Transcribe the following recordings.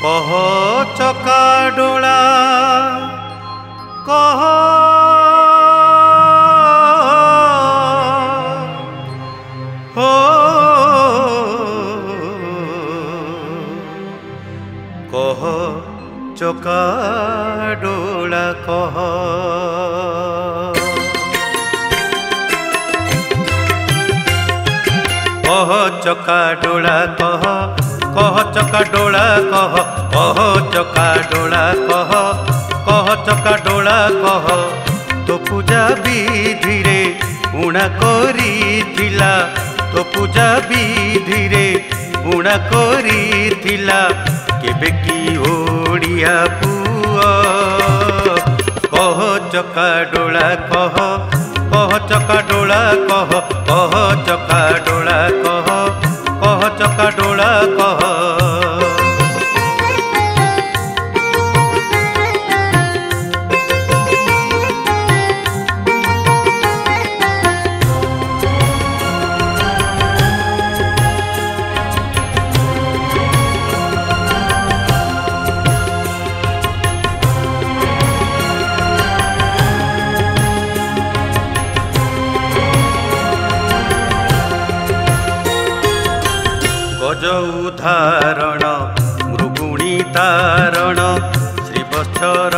कह चका डोला कह हो कह चका डोला कह चका डोला कह चका डोला कह चका डोला कह चका डोला कह तो पूजा विधि रे उणा करी थिला तो पूजा विधि रे उणा करी थिला केबे की ओडिया पुआ कह चका डोला कह चका डोला कह चका डोला कह चका डोला कह गज उदाहरण मृगुणी तारण श्रीवत्सर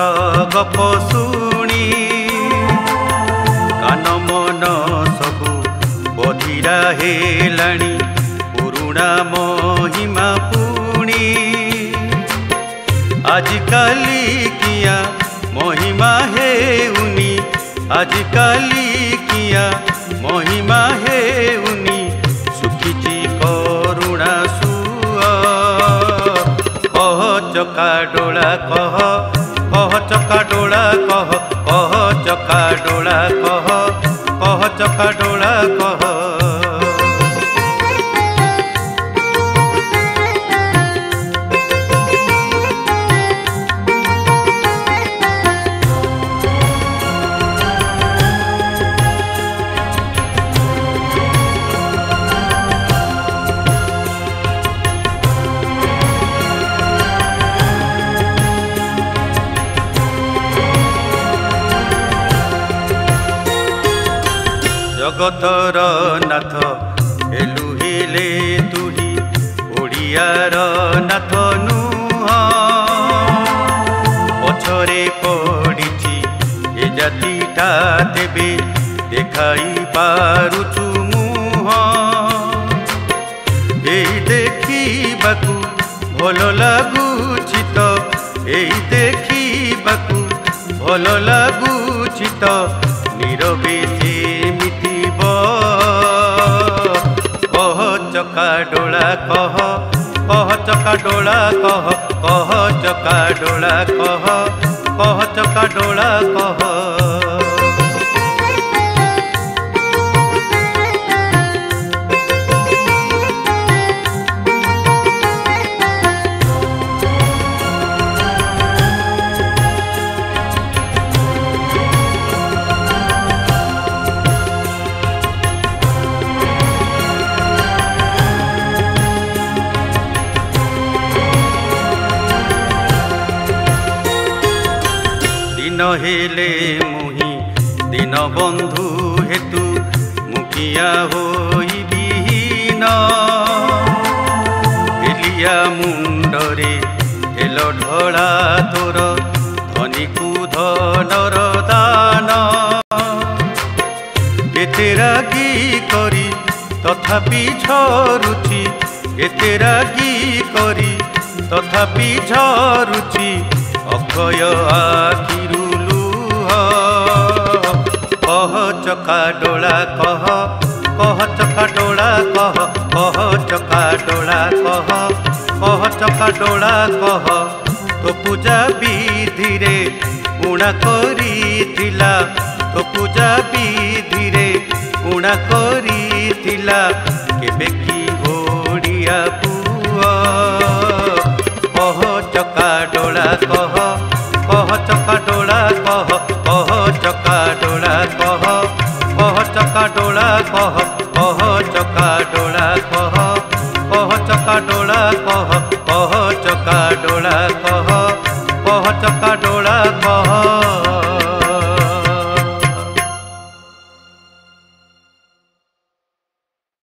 गप शुणी कान मन सबु बधिरा हेलाणी पुरुणा महिमा पुणी आजिकाली किया महिमा हेउनी आजिकाली किया महिमा हेउनी सुखिची करुणा सुआ कह चका डोला कह चका डोला कह चका डोला कह चका डोला कह जगतर नाथ हेलु हेले तुही ओडियार नाथ नुह पछरे पड़िछि ए जातिटा देबे देखाई पारुछु मुह एई देखिबाकु भल लागुछि तो एई देखिबाकु भल लागुछि तो नीरवे सेमिति कह चका डोला कह चका डोला कह चका डोला कह चका डोला कह दिन हेले मुही दिन बंधु हेतु मुखिया होई बिहीन हेलिया मुंडरे हेल ढोला तोर धनी कु धनर दान एते रागी करी तथापि झरुछि एते रागी करी तथापि झरुछि अक्षय आखिरु लुह कह चका डोला कह चका डोला कह चका डोला कह चका डोला कह तो पूजा विधि रे उणा करी थिला तो पूजा विधि रे उणा करी थिला केबे की ओडिया पुआ कह चका डोला कह चका डोला कह चका डोला कह चका डोला कह चका डोला कह चका डोला कह चका ଚକା ଡୋଳା କହ ଚକା ଡୋଳା କହ।